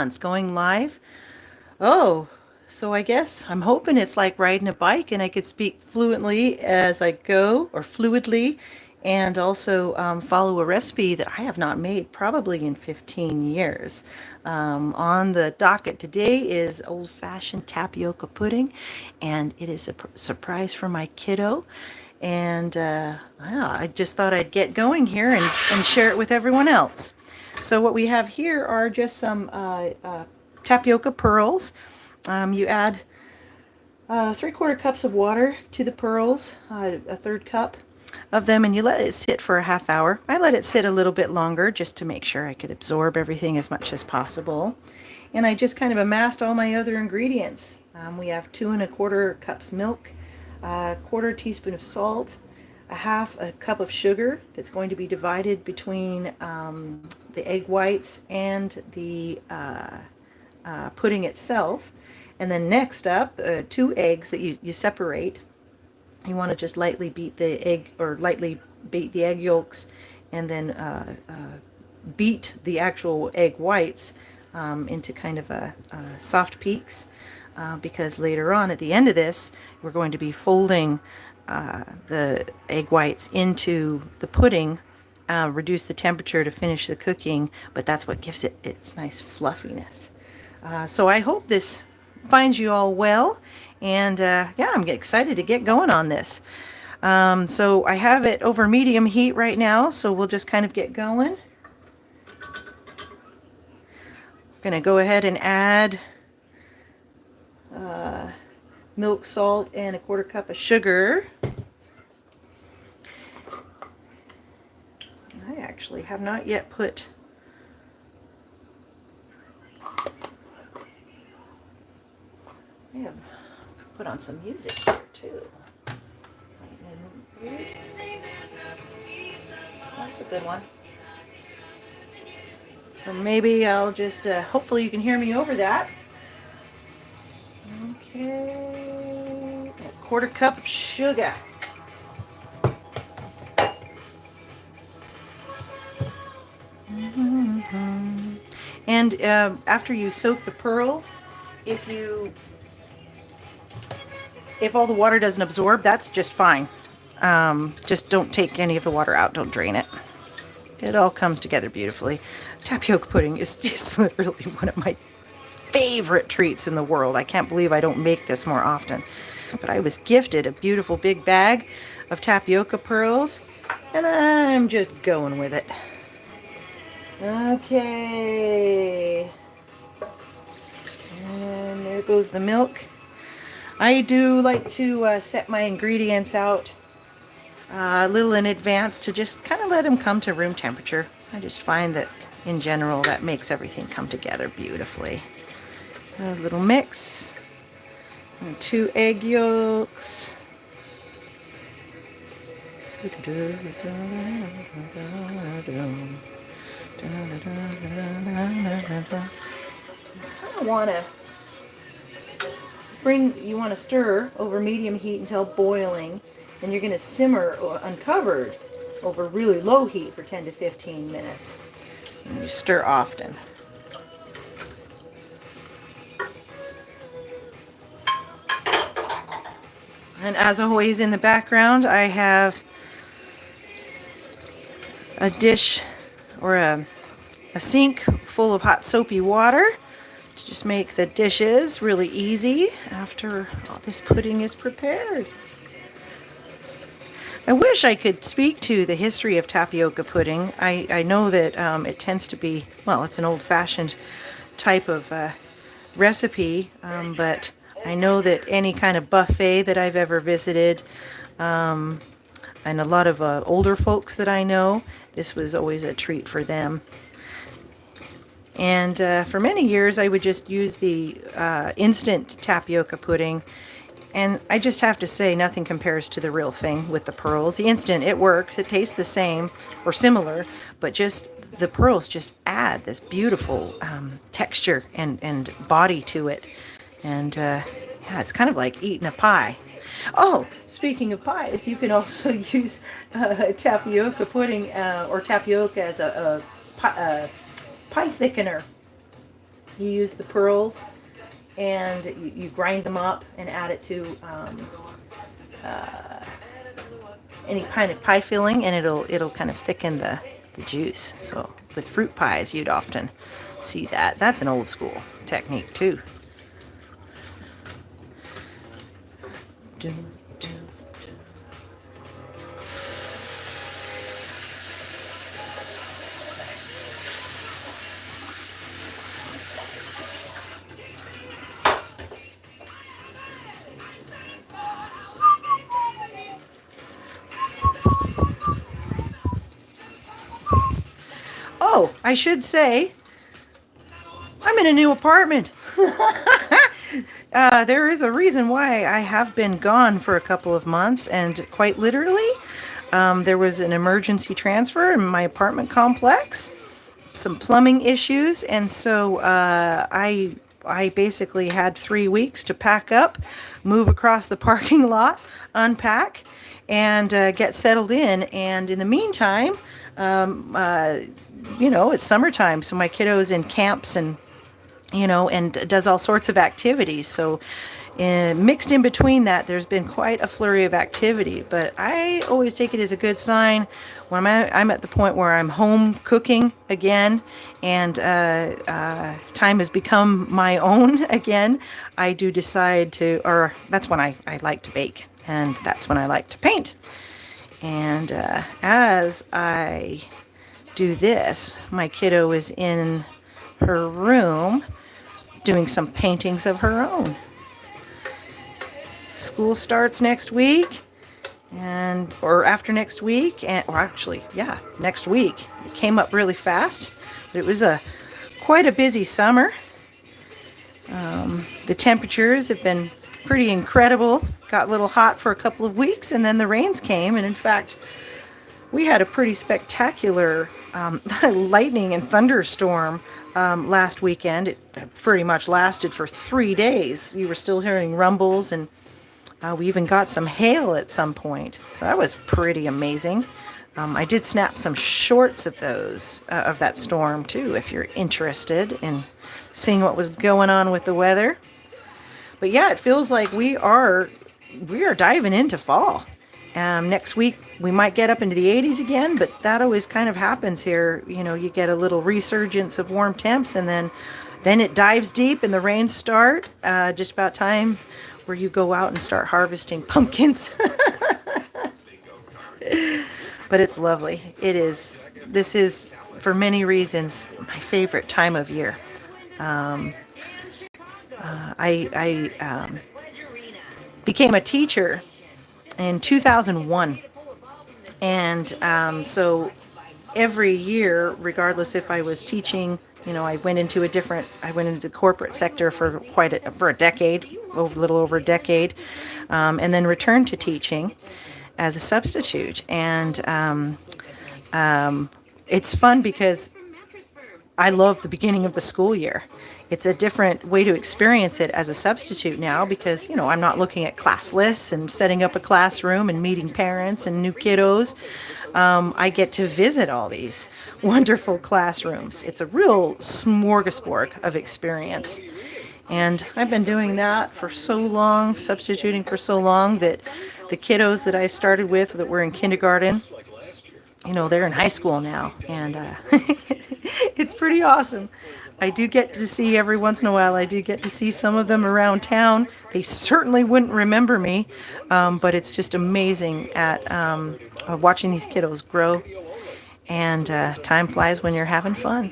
It's going live. Oh, so I guess I'm hoping it's like riding a bike and I could speak fluently as I go, or fluidly, and also follow a recipe that I have not made probably in 15 years. On the docket today is old-fashioned tapioca pudding, and it is a surprise for my kiddo. And yeah, I just thought I'd get going here and share it with everyone else. So what we have here are just some tapioca pearls. You add 3/4 cups of water to the pearls, a third cup of them, and you let it sit for a half hour. I let it sit a little bit longer just to make sure I could absorb everything as much as possible. And I just kind of amassed all my other ingredients. We have 2¼ cups milk, a 1/4 teaspoon of salt, a 1/2 cup of sugar that's going to be divided between the egg whites and the pudding itself. And then next up, 2 eggs that you separate. You want to just lightly beat the egg, or lightly beat the egg yolks, and then beat the actual egg whites into kind of a soft peaks, because later on at the end of this, we're going to be folding the egg whites into the pudding, reduce the temperature to finish the cooking, but that's what gives it its nice fluffiness. So I hope this finds you all well, and yeah, I'm excited to get going on this. So I have it over medium heat right now, so we'll just kind of get going. I'm going to go ahead and add milk, salt, and a 1/4 cup of sugar. I actually have not yet put on some music here too. That's a good one. So maybe I'll just, hopefully you can hear me over that. Okay, a 1/4 cup of sugar. And after you soak the pearls, if all the water doesn't absorb, that's just fine. Just don't take any of the water out. Don't drain it. It all comes together beautifully. Tapioca pudding is just literally one of my favorite treats in the world. I can't believe I don't make this more often. But I was gifted a beautiful big bag of tapioca pearls, and I'm just going with it. Okay. And there goes the milk. I do like to set my ingredients out a little in advance to just kind of let them come to room temperature. I just find that in general that makes everything come together beautifully. A little mix, and 2 egg yolks. I want to you want to stir over medium heat until boiling, and you're going to simmer uncovered over really low heat for 10 to 15 minutes. And you stir often. And as always, in the background, I have a dish, or a sink full of hot soapy water to just make the dishes really easy after all this pudding is prepared. I wish I could speak to the history of tapioca pudding. I know that it tends to be, well, it's an old-fashioned type of recipe, but I know that any kind of buffet that I've ever visited, and a lot of older folks that I know, this was always a treat for them. And for many years, I would just use the instant tapioca pudding. And I just have to say, nothing compares to the real thing with the pearls. The instant, it works. It tastes the same or similar, but just the pearls just add this beautiful texture and body to it. And yeah, it's kind of like eating a pie. Oh, speaking of pies, you can also use tapioca pudding or tapioca as a pie thickener. You use the pearls and you grind them up and add it to any kind of pie filling, and it'll kind of thicken the juice. So with fruit pies, you'd often see that. That's an old school technique too. Do, do. Oh, I should say, I'm in a new apartment. There is a reason why I have been gone for a couple of months, and quite literally, there was an emergency transfer in my apartment complex, some plumbing issues, and so I basically had 3 weeks to pack up, move across the parking lot, unpack, and get settled in. And in the meantime, it's summertime, so my kiddo's in camps and and does all sorts of activities. So mixed in between that, there's been quite a flurry of activity. But I always take it as a good sign when I'm at the point where I'm home cooking again, and time has become my own again. I do decide to, or that's when I like to bake, and that's when I like to paint. And as I do this, my kiddo is in her room doing some paintings of her own. School starts next week, or after next week, or actually, yeah, next week. It came up really fast, but it was quite a busy summer. The temperatures have been pretty incredible. Got a little hot for a couple of weeks, and then the rains came, and in fact, we had a pretty spectacular lightning and thunderstorm last weekend. It pretty much lasted for 3 days. You were still hearing rumbles, and we even got some hail at some point. So that was pretty amazing. I did snap some shorts of those, of that storm too, if you're interested in seeing what was going on with the weather. But yeah, it feels like we are diving into fall. Next week we might get up into the 80s again, but that always kind of happens here. You get a little resurgence of warm temps, and then it dives deep and the rains start. Just about time where you go out and start harvesting pumpkins. But it's lovely. This is, for many reasons, my favorite time of year. I became a teacher in 2001. And so every year, regardless if I was teaching, I went into the corporate sector for a decade, a little over a decade, and then returned to teaching as a substitute. And it's fun because I love the beginning of the school year. It's a different way to experience it as a substitute now because, I'm not looking at class lists and setting up a classroom and meeting parents and new kiddos. I get to visit all these wonderful classrooms. It's a real smorgasbord of experience. And I've been doing that for so long, substituting for so long, that the kiddos that I started with that were in kindergarten, they're in high school now. And it's pretty awesome. I do get to see every once in a while, I do get to see some of them around town. They certainly wouldn't remember me, but it's just amazing at watching these kiddos grow. And time flies when you're having fun.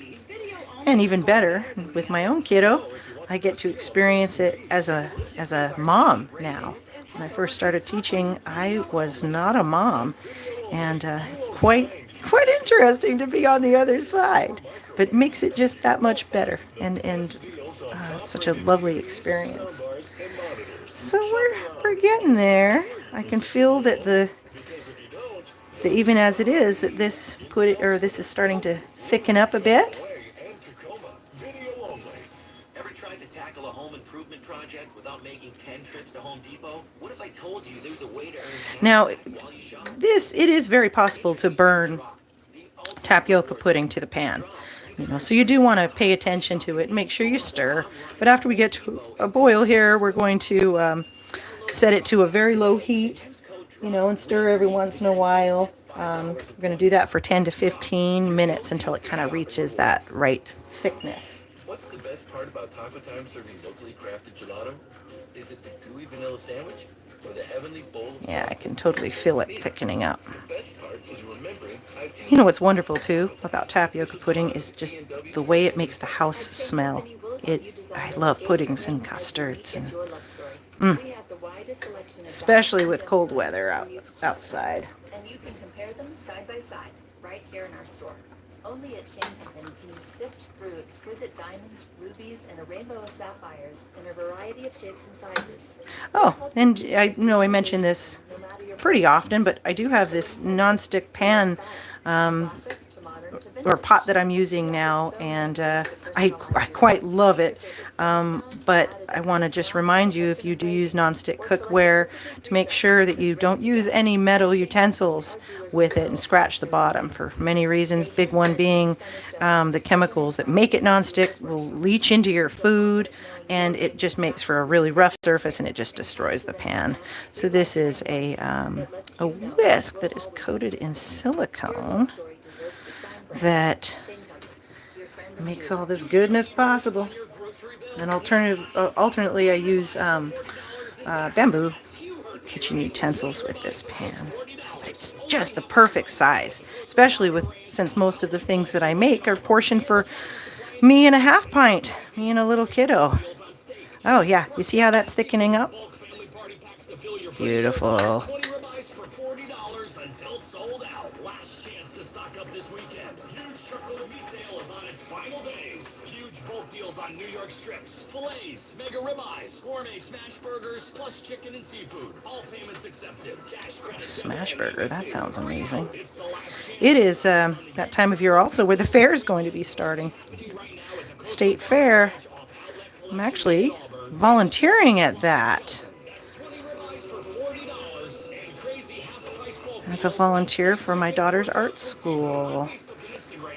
And even better, with my own kiddo, I get to experience it as a mom now. When I first started teaching, I was not a mom. And it's quite interesting to be on the other side, but makes it just that much better, and such a lovely experience. So we're getting there. I can feel that the even as it is, that this is starting to thicken up a bit. Ever tried to tackle a home improvement project without making 10 trips to Home Depot? What if I told you there's a way to earn Now, it is very possible to burn tapioca pudding to the pan. So you do want to pay attention to it and make sure you stir. But after we get to a boil here, we're going to set it to a very low heat, and stir every once in a while. We're going to do that for 10 to 15 minutes until it kind of reaches that right thickness. What's the best part about Taco Time serving locally crafted gelato? Is it the gooey vanilla sandwich or the heavenly bowl of Yeah, I chocolate? can totally feel it thickening up. The best part is remembering I've You know tasted what's wonderful too about tapioca pudding is just the way it makes the house smell. I love puddings and custards, and especially with cold weather outside. And you can compare them side by side right here in our store. Only at Shane Company can you sift through exquisite diamonds, rubies, and a rainbow of sapphires in a variety of shapes and sizes. Oh, and I know I mention this pretty often, but I do have this nonstick pan or pot that I'm using now, and I quite love it. But I want to just remind you, if you do use nonstick cookware, to make sure that you don't use any metal utensils with it and scratch the bottom for many reasons. Big one being the chemicals that make it nonstick will leach into your food, and it just makes for a really rough surface, and it just destroys the pan. So this is a whisk that is coated in silicone that makes all this goodness possible. And alternately, I use bamboo kitchen utensils with this pan. But it's just the perfect size, especially since most of the things that I make are portioned for me and a half pint, me and a little kiddo. Oh yeah, you see how that's thickening up? Beautiful. until sold out. Last chance to stock up this weekend. Huge circle of meat sale is on its final days. Huge bulk deals on New York strips, fillets, mega ribeyes, gourmet smash burgers, plus chicken and seafood. All payments accepted. Cash credit. Smash burger, that sounds amazing. It is that time of year also where the fair is going to be starting. State Fair. I'm actually volunteering at that as a volunteer for my daughter's art school.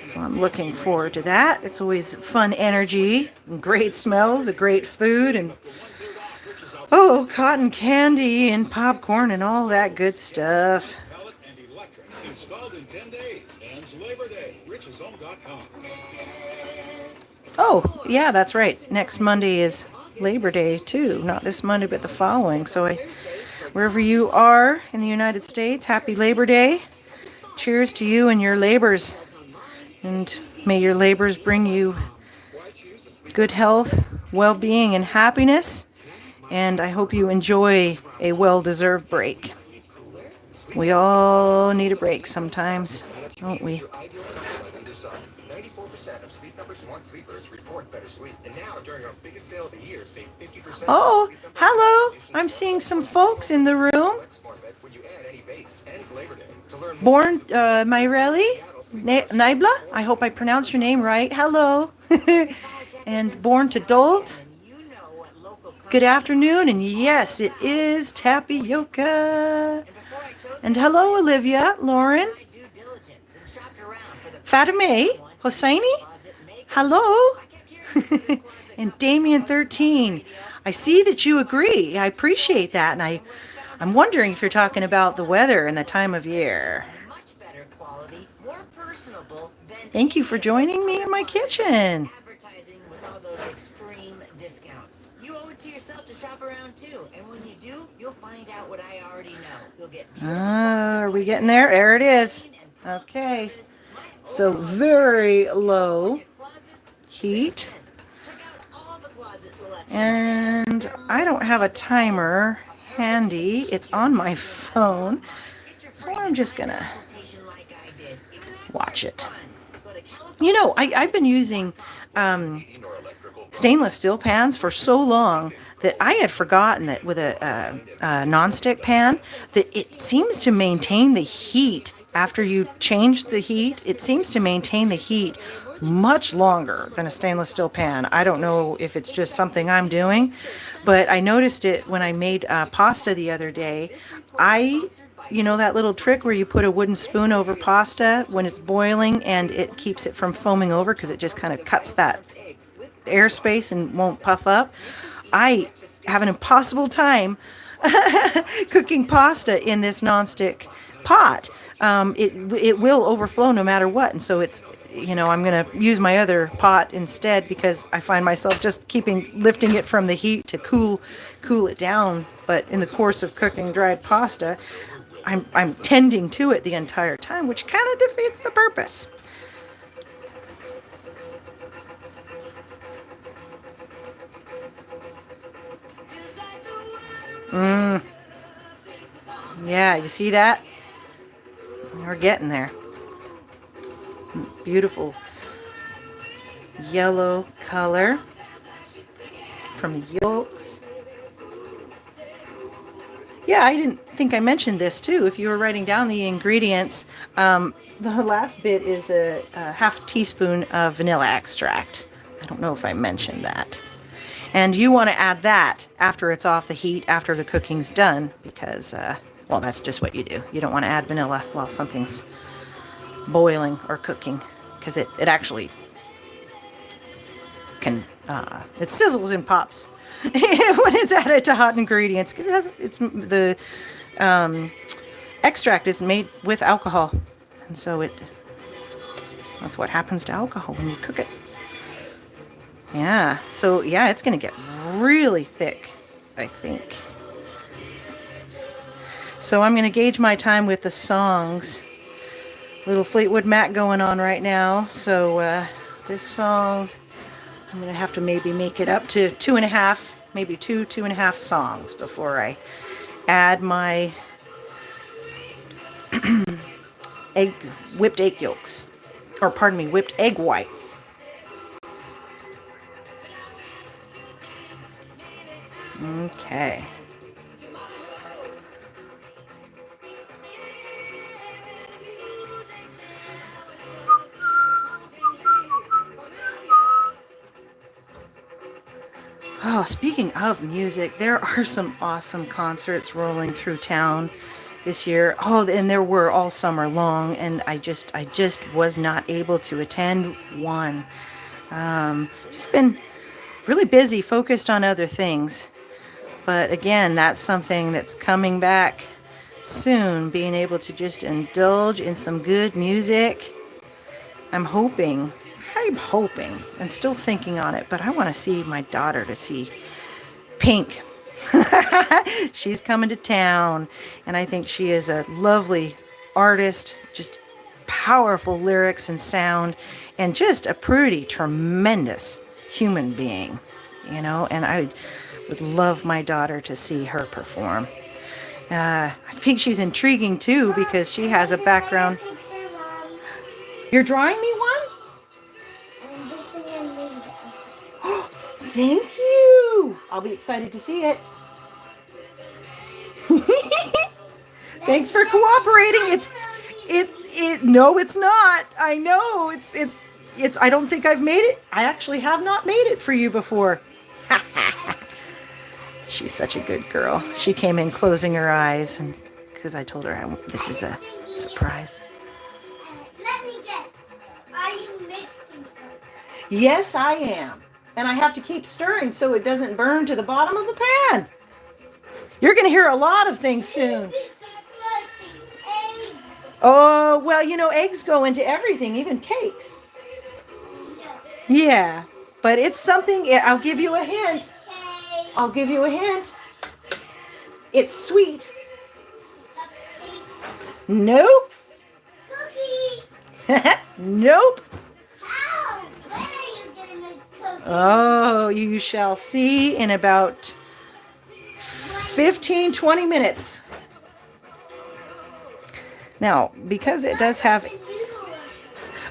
So I'm looking forward to that. It's always fun energy, and great smells, and great food, and cotton candy and popcorn and all that good stuff. Installed in 10 days. Ends Labor Day. richeshome.com. Oh, yeah, that's right. Next Monday is Labor Day, too. Not this Monday, but the following. So wherever you are in the United States, happy Labor Day. Cheers to you and your labors. And may your labors bring you good health, well-being, and happiness. And I hope you enjoy a well-deserved break. We all need a break sometimes, don't we? 94% of Sleep Number Smart Sleepers report better sleep. And now, during our biggest sale of the year, save 50%. Oh, hello. I'm seeing some folks in the room. Smart beds when you add any base. Ends Labor Day. To learn more, Born Myrelli Nibla. I hope I pronounced your name right. Hello. And Born to Dolt. Good afternoon. And yes, it is Tapioca. And hello, Olivia, Lauren, Fatima, Hosseini. Hello. And Damien 13. I see that you agree. I appreciate that. And I'm wondering if you're talking about the weather and the time of year. Thank you for joining me in my kitchen. Advertising with all those extreme discounts. You owe it to yourself to shop around too. And when you do, you'll find out what I already know. You'll get Are we getting there? There it is. Okay. So very low heat. And I don't have a timer handy. It's on my phone. So I'm just going to watch it. I've been using stainless steel pans for so long that I had forgotten that with a nonstick pan, that it seems to maintain the heat after you change the heat. It seems to maintain the heat much longer than a stainless steel pan. I don't know if it's just something I'm doing, but I noticed it when I made pasta the other day. I you know that little trick where you put a wooden spoon over pasta when it's boiling and it keeps it from foaming over because it just kind of cuts that airspace and won't puff up? I have an impossible time cooking pasta in this nonstick pot. It will overflow no matter what, and so it's, you know, I'm gonna use my other pot instead because I find myself just lifting it from the heat to cool it down. But in the course of cooking dried pasta, I'm tending to it the entire time, which kind of defeats the purpose. Yeah, you see that? We're getting there. Beautiful yellow color from the yolks. Yeah, I didn't think I mentioned this too. If you were writing down the ingredients, the last bit is a half teaspoon of vanilla extract. I don't know if I mentioned that. And you want to add that after it's off the heat, after the cooking's done, because, well, that's just what you do. You don't want to add vanilla while something's boiling or cooking, because it actually can, it sizzles and pops when it's added to hot ingredients. Because the extract is made with alcohol, and so that's what happens to alcohol when you cook it. Yeah, so yeah, it's gonna get really thick, I think. So I'm gonna gauge my time with the songs. Little Fleetwood Mac going on right now. So this song, I'm gonna have to maybe make it up to 2.5, maybe 2.5 songs before I add my whipped egg yolks, or pardon me, whipped egg whites. Okay. Oh, speaking of music, there are some awesome concerts rolling through town this year. Oh, and there were all summer long, and I just was not able to attend one. Just been really busy, focused on other things. But again, that's something that's coming back soon, being able to just indulge in some good music. I'm hoping and still thinking on it, but I want to see my daughter to see Pink. She's coming to town, and I think she is a lovely artist, just powerful lyrics and sound, and just a pretty tremendous human being, you know, and I would love my daughter to see her perform. I think she's intriguing too because she has a background. You're drawing me one? Thank you. I'll be excited to see it. Thanks for cooperating. No, it's not. I know. It's I don't think I've made it. I actually have not made it for you before. She's such a good girl. She came in closing her eyes and because I told her this is a surprise. Let me guess. Are you mixing something? Yes, I am. And I have to keep stirring so it doesn't burn to the bottom of the pan. You're going to hear a lot of things soon. Eggs. Oh, well, you know, eggs go into everything, even cakes. Yeah, but it's something, I'll give you a hint. I'll give you a hint. It's sweet. Nope. Cookie. Nope. How? When are you getting a cookie? Oh, you shall see in about 15, 20 minutes. Now, because it does have...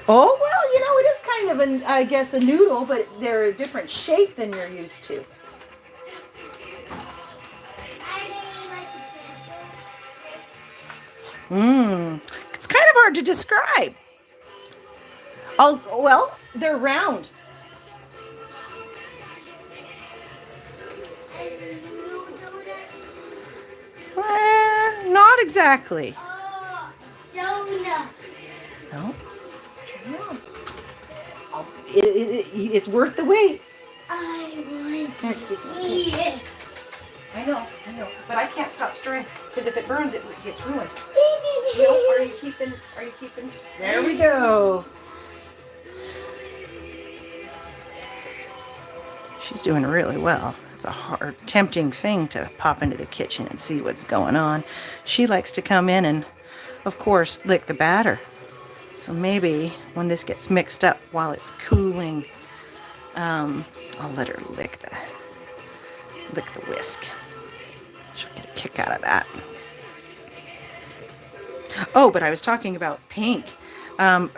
Oh, well, you know, it is kind of, I guess, a noodle, but they're a different shape than you're used to. It's kind of hard to describe. Well, they're round. Not exactly? Donut. No. It's worth the wait. I want to eat it. I know. But I can't stop stirring because if it burns, it gets ruined. No, are you keeping? There we go. She's doing really well. It's a hard, tempting thing to pop into the kitchen and see what's going on. She likes to come in and, of course, lick the batter. So maybe when this gets mixed up while it's cooling, I'll let her lick the whisk. She'll get a kick out of that. Oh, but I was talking about Pink. I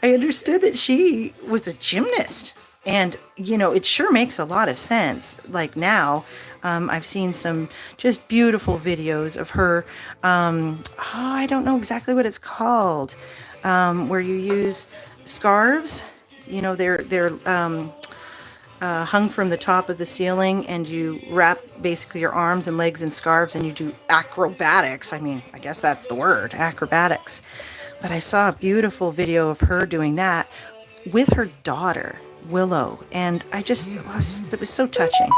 understood that she was a gymnast. And, it sure makes a lot of sense. Like now, I've seen some just beautiful videos of her. I don't know exactly what it's called, where you use scarves. They're hung from the top of the ceiling, and you wrap basically your arms and legs in scarves, and you do acrobatics. I mean, I guess that's the word, acrobatics. But I saw a beautiful video of her doing that with her daughter, Willow, and it was so touching.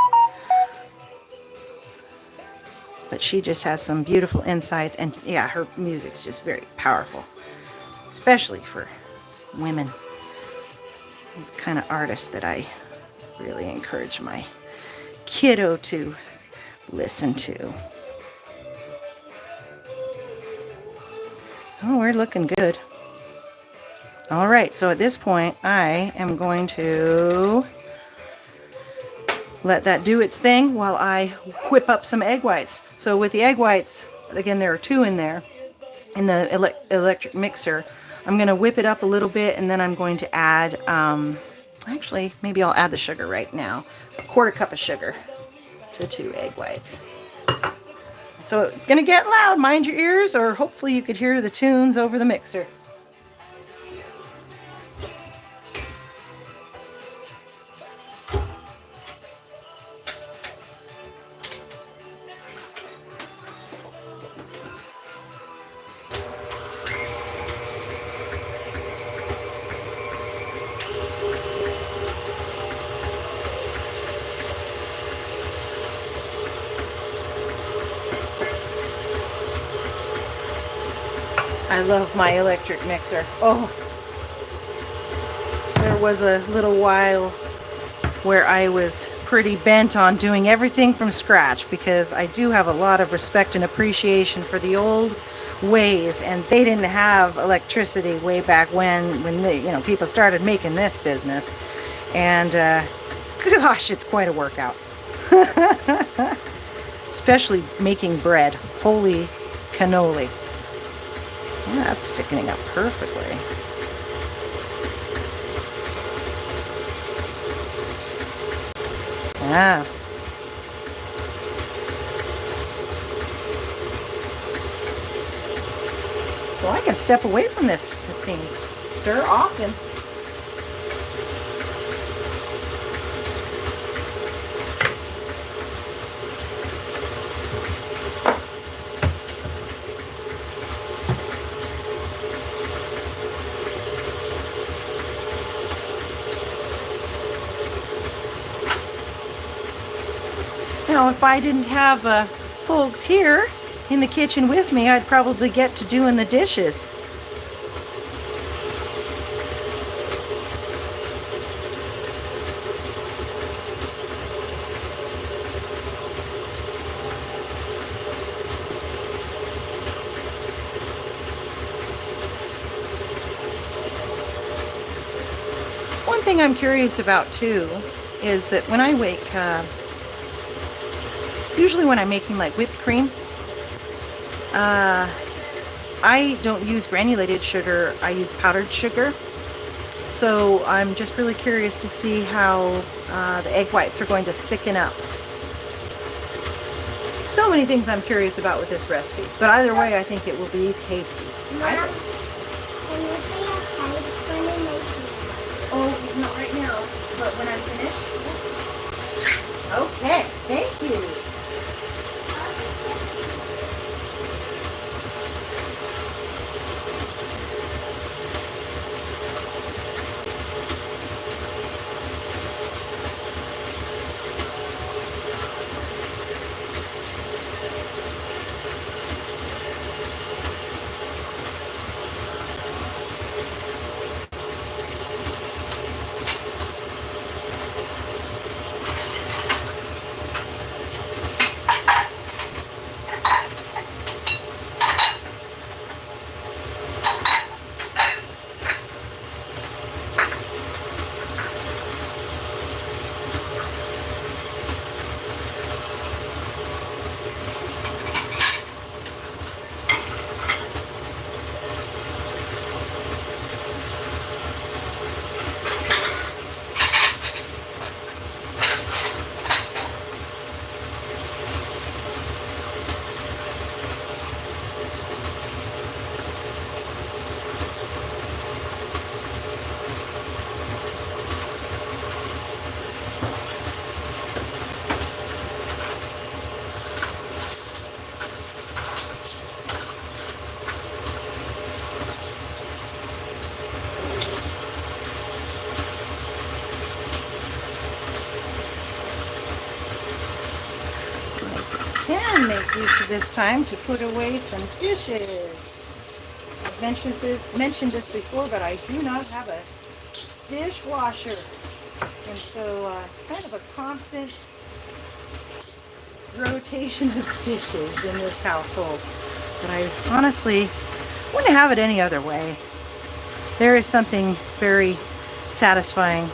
But she just has some beautiful insights, and yeah, her music's just very powerful, especially for women. These kind of artists that I really encourage my kiddo to listen to. Oh, we're looking good. All right, so at this point, I am going to let that do its thing while I whip up some egg whites. So with the egg whites, again, there are 2 in there in the electric mixer. I'm going to whip it up a little bit, and then I'm going to add, actually, maybe I'll add the sugar right now. A 1/4 cup of sugar to 2 egg whites. So it's going to get loud. Mind your ears, or hopefully you could hear the tunes over the mixer. I love my electric mixer. Oh, there was a little while where I was pretty bent on doing everything from scratch, because I do have a lot of respect and appreciation for the old ways, and they didn't have electricity way back when people started making this business. And gosh, it's quite a workout. Especially making bread. Holy cannoli. Yeah, that's thickening up perfectly. Yeah. So I can step away from this, it seems. Stir often. Now, if I didn't have folks here in the kitchen with me, I'd probably get to doing the dishes. One thing I'm curious about too is that when I make usually when I'm making like whipped cream, I don't use granulated sugar, I use powdered sugar. So I'm just really curious to see how the egg whites are going to thicken up. So many things I'm curious about with this recipe, but either way I think it will be tasty. Oh, not right now, but when I'm finished. Okay, thank you. and make use of this time to put away some dishes. I've mentioned this before, but I do not have a dishwasher. And so it's kind of a constant rotation of dishes in this household. But I honestly wouldn't have it any other way. There is something very satisfying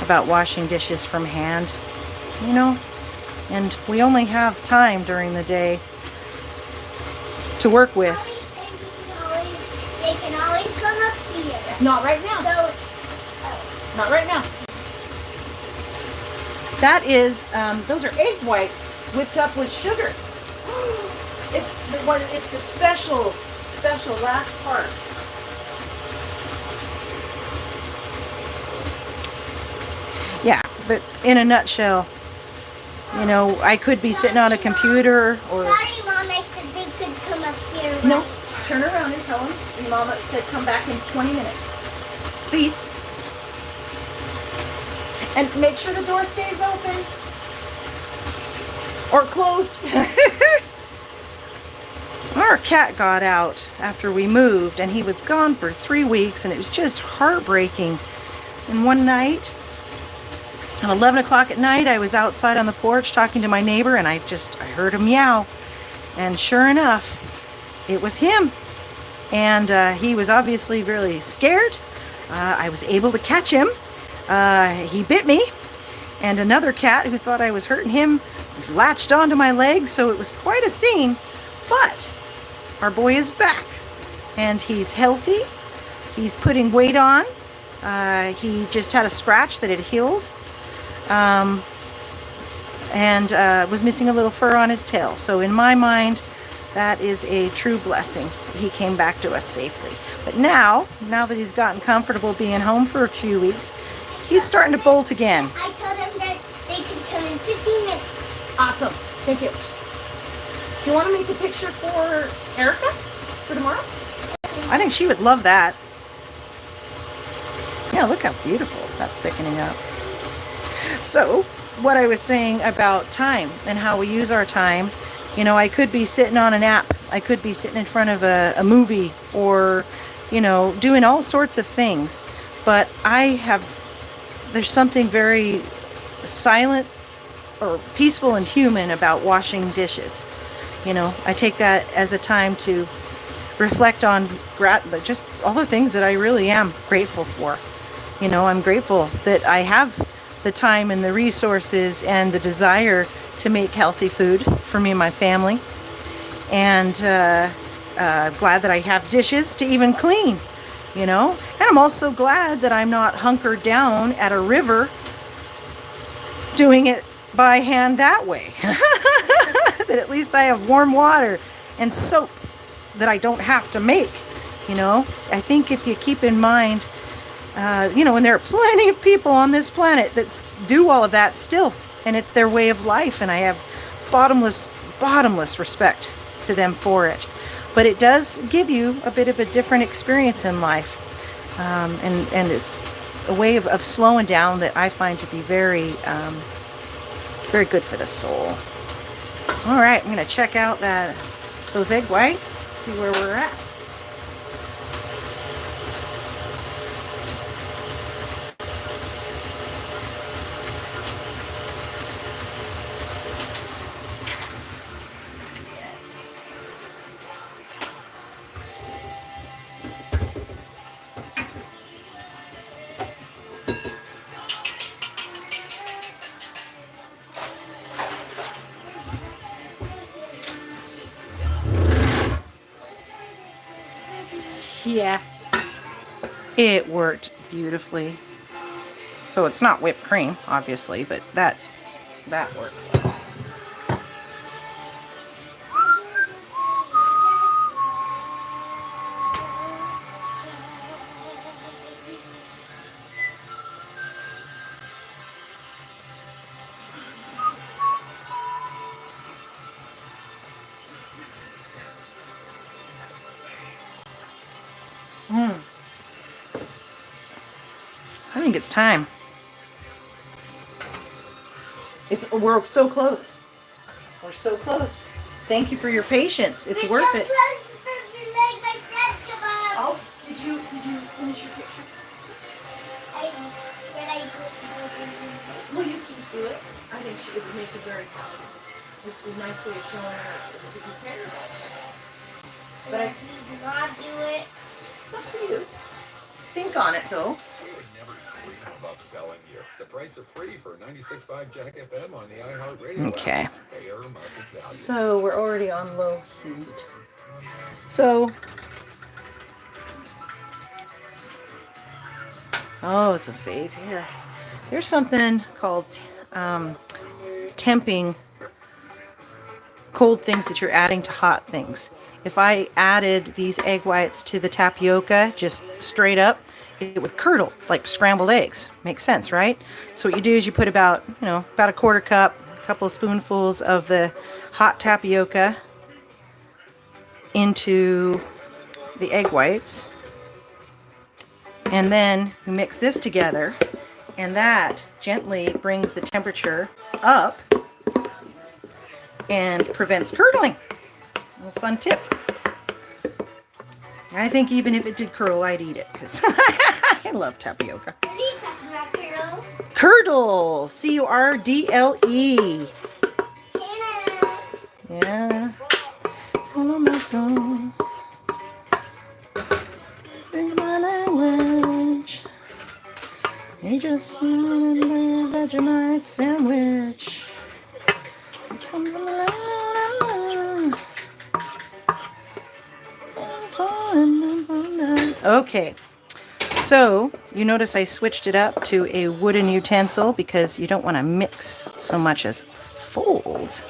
about washing dishes from hand, you know? And we only have time during the day to work with. They can always come up here. Not right now. So, Not right now. That is, those are egg whites whipped up with sugar. It's the special last part. Yeah, but in a nutshell, you know, I could be sitting on a computer or... sorry, Mom, I said they could come up here. No, turn around and tell them your mama said come back in 20 minutes. Please. And make sure the door stays open. Or closed. Our cat got out after we moved, and he was gone for 3 weeks, and it was just heartbreaking. And one night, at 11 o'clock at night, I was outside on the porch talking to my neighbor, and I heard him meow. And sure enough, it was him. And he was obviously really scared. I was able to catch him. He bit me. And another cat who thought I was hurting him latched onto my leg, so it was quite a scene. But our boy is back, and he's healthy. He's putting weight on. He just had a scratch that had healed, and was missing a little fur on his tail. So in my mind, that is a true blessing. He came back to us safely. But now that he's gotten comfortable being home for a few weeks, he's starting to bolt again. I told them that they could come in 15 minutes. Awesome. Thank you. Do you want to make a picture for Erica for tomorrow? I think she would love that. Yeah, look how beautiful that's thickening up. So, what I was saying about time and how we use our time, you know, I could be sitting on an app. I could be sitting in front of a movie or, you know, doing all sorts of things. But there's something very silent or peaceful and human about washing dishes. You know, I take that as a time to reflect on just all the things that I really am grateful for. You know, I'm grateful that I have the time and the resources and the desire to make healthy food for me and my family. And glad that I have dishes to even clean, you know. And I'm also glad that I'm not hunkered down at a river doing it by hand that way. That at least I have warm water and soap that I don't have to make, you know. I think if you keep in mind, you know, and there are plenty of people on this planet that do all of that still, and it's their way of life, and I have bottomless respect to them for it. But it does give you a bit of a different experience in life, and it's a way of slowing down that I find to be very good for the soul. All right, I'm going to check out those egg whites, see where we're at. Yeah, it worked beautifully. So it's not whipped cream, obviously, but that worked well. I think it's time. We're so close. We're so close. Thank you for your patience. It's We're worth so it. close for the legs like breast kebab. Oh, did you finish your picture? I said I did. Well, you can do it. I think it would make it very fun. It's a nice way of showing her that you care about her. But I, Please not do it. it's up to you. Think on it though. We would never dream of upselling you. The price of free for 96.5 Jack FM on the iHeartRadio Okay. app. Fair market value. So we're already on low heat. So, oh, it's a fave here. There's something called temping cold things that you're adding to hot things. If I added these egg whites to the tapioca just straight up, it would curdle like scrambled eggs. Makes sense, right? So what you do is you put about a quarter cup, a couple of spoonfuls of the hot tapioca into the egg whites, and then you mix this together, and that gently brings the temperature up and prevents curdling. A little fun tip. I think even if it did curdle, I'd eat it because I love tapioca. What are you talking about, Carol? Curdle, C-U-R-D-L-E. Hannah. Yeah. Follow my soul. Speak my language. You just want a Vegemite sandwich. Come from the land. Okay. So, you notice I switched it up to a wooden utensil because you don't want to mix so much as fold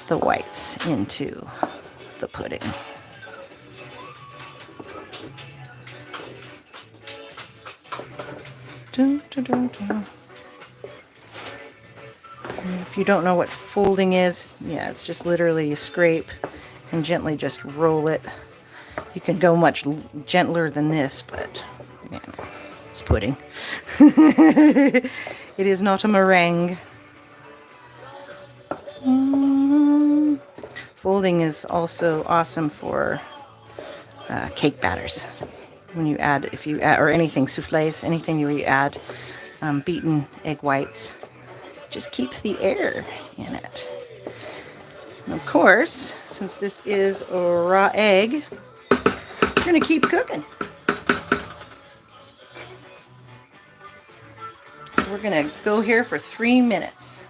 the whites into the pudding. Dun, dun, dun, dun. And if you don't know what folding is, yeah, it's just literally you scrape and gently just roll it. You can go much gentler than this, but yeah, it's pudding. It is not a meringue. Folding is also awesome for cake batters. When you add, or anything, souffles, anything where you add beaten egg whites, it just keeps the air in it. And of course, since this is a raw egg, you're going to keep cooking. So we're going to go here for 3 minutes.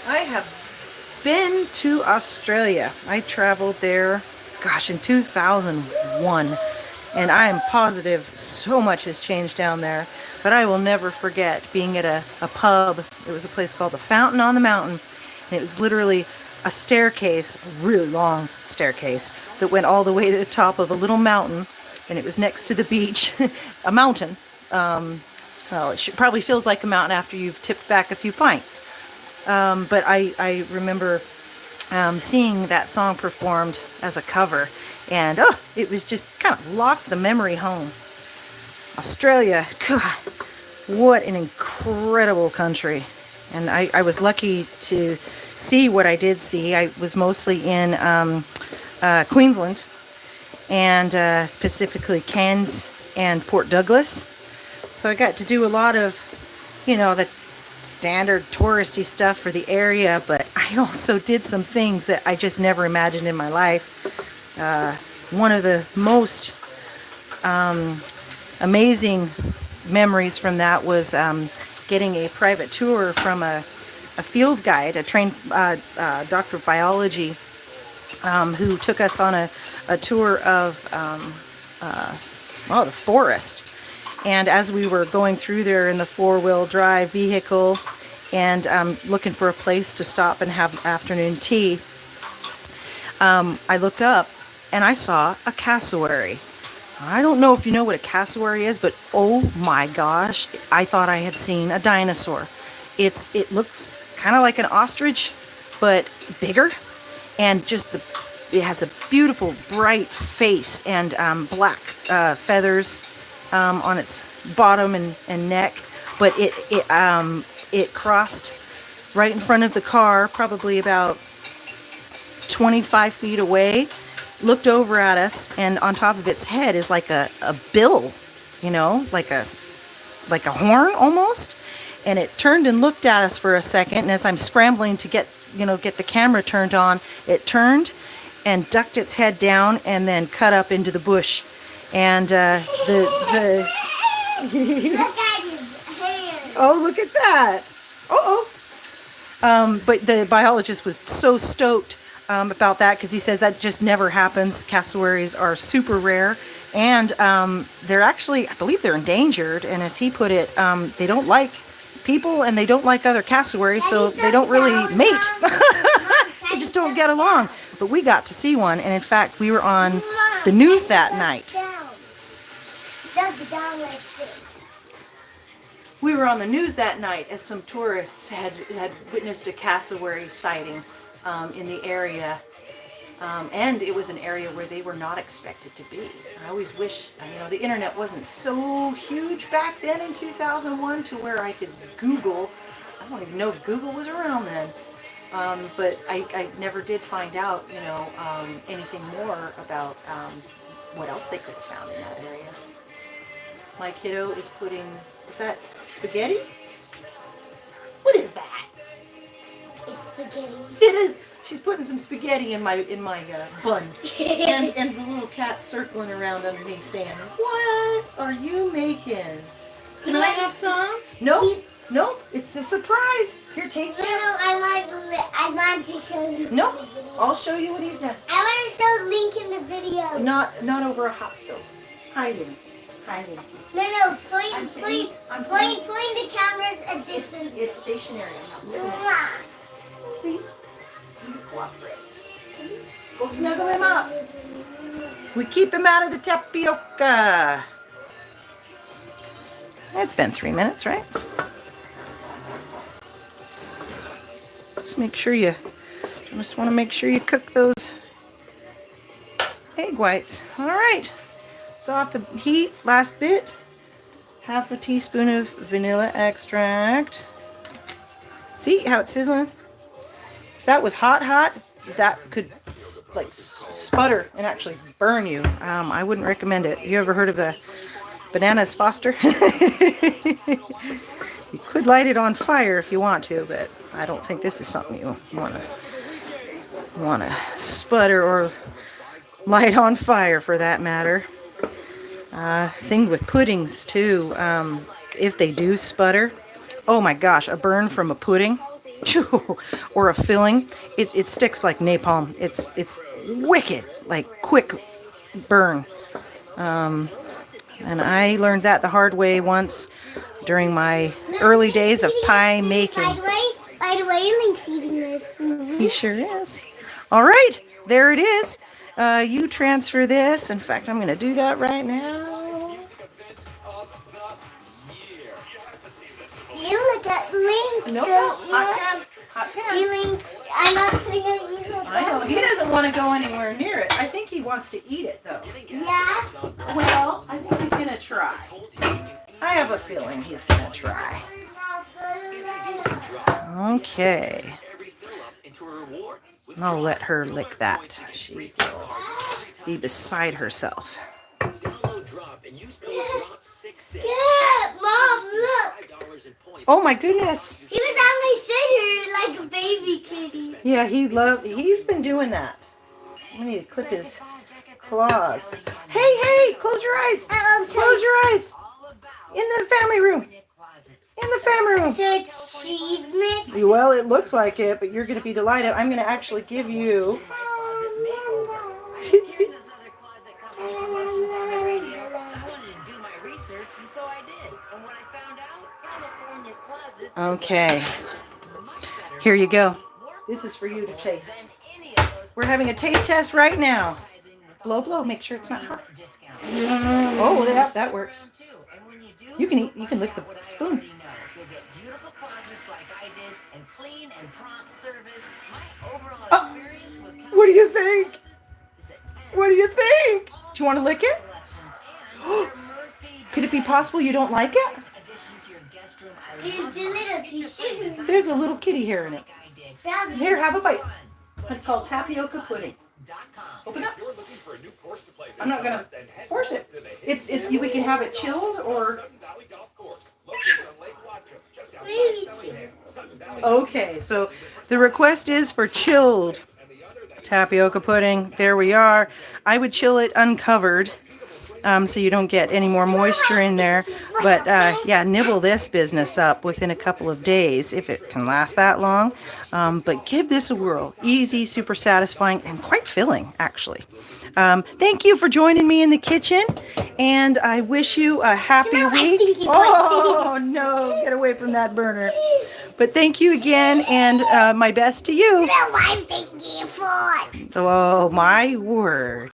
I have been to Australia. I traveled there, gosh, in 2001. And I am positive so much has changed down there. But I will never forget being at a pub. It was a place called the Fountain on the Mountain. And it was literally a staircase, a really long staircase, that went all the way to the top of a little mountain. And it was next to the beach, a mountain. Well, it probably feels like a mountain after you've tipped back a few pints. But I remember seeing that song performed as a cover, and it was just kind of locked the memory home. Australia, God, what an incredible country. And I was lucky to see what I did see. I was mostly in Queensland, and specifically Cairns and Port Douglas. So I got to do a lot of, the standard touristy stuff for the area, but I also did some things that I just never imagined in my life. One of the most amazing memories from that was getting a private tour from a a field guide, a trained doctor of biology, who took us on a tour of the forest. And as we were going through there in the four-wheel drive vehicle and looking for a place to stop and have afternoon tea, I looked up and I saw a cassowary. I don't know if you know what a cassowary is, but oh my gosh, I thought I had seen a dinosaur. It looks kind of like an ostrich, but bigger, and it has a beautiful bright face and black feathers on its bottom and neck. But it crossed right in front of the car, probably about 25 feet away, looked over at us, and on top of its head is like a bill, like a horn almost. And it turned and looked at us for a second, and as I'm scrambling to get the camera turned on, it turned and ducked its head down and then cut up into the bush. And the Look at his hair. oh, look at that. But the biologist was so stoked about that, because he says that just never happens. Cassowaries are super rare, and they're actually, I believe they're endangered, and as he put it, they don't like people and they don't like other cassowaries, so they don't really mate. They just don't get along. But we got to see one, and in fact we were on the news that night. We were on the news that night as some tourists had witnessed a cassowary sighting in the area, and it was an area where they were not expected to be. I always wish, the internet wasn't so huge back then in 2001 to where I could Google. I don't even know if Google was around then, but I never did find out, anything more about what else they could have found in that area. My kiddo is putting, is that spaghetti? What is that? It's spaghetti. It is. She's putting some spaghetti in my bun, and the little cat's circling around underneath saying, "What are you making? Can I have some?" No, no, it's a surprise. Here, take that. I want to show you. No, I'll show you what he's done. I want to show Link in the video. Not over a hot stove. Hiding. No, point the cameras at distance. It's stationary. Please. Cooperate. Please. Go snuggle him up. We keep him out of the tapioca. It's been 3 minutes, right? Just want to make sure you cook those egg whites. All right. So off the heat, last bit. Half a teaspoon of vanilla extract. See how it's sizzling? If that was hot, that could like sputter and actually burn you. I wouldn't recommend it. You ever heard of a bananas foster? You could light it on fire if you want to, but I don't think this is something you want to sputter or light on fire, for that matter. Thing with puddings too, if they do sputter, oh my gosh, a burn from a pudding or a filling, it sticks like napalm. It's wicked, like quick burn. And I learned that the hard way once during my early days of pie making. By the way, Link's eating this food. He sure is. All right, there it is. You transfer this. In fact, I'm going to do that right now. See, look at Link. No, hot pan. See, Link, I'm not putting it in the I know. He doesn't want to go anywhere near it. I think he wants to eat it, though. Yeah. Well, I think he's going to try. I have a feeling he's going to try. Okay. I'll let her lick that. She will be beside herself. Yeah, Mom, look. Oh my goodness. He was on my shoulder like a baby kitty. Yeah, he's been doing that. We need to clip his claws. Hey, close your eyes. Close your eyes. In the family room. In the family room. So it's cheese mix? Well, it looks like it, but you're going to be delighted. I'm going to actually give you. Okay. Here you go. This is for you to taste. We're having a taste test right now. Blow, blow. Make sure it's not hot. Oh, yeah, that works. You can eat. You can lick the spoon. Oh, what do you think? What do you think? Do you want to lick it? Could it be possible you don't like it? There's a little tissue. There's a little kitty hair in it. Here, have a bite. It's called tapioca pudding. Open up. I'm not gonna force it. We can have it chilled or. Okay, so the request is for chilled tapioca pudding. There we are. I would chill it uncovered, so you don't get any more moisture in there. But yeah, nibble this business up within a couple of days if it can last that long. But give this a whirl. Easy, super satisfying, and quite filling, actually. Thank you for joining me in the kitchen, and I wish you a happy Smell my week. stinky Oh no, get away from that burner. But thank you again, and my best to you. Smell my stinky foot. Oh, my word.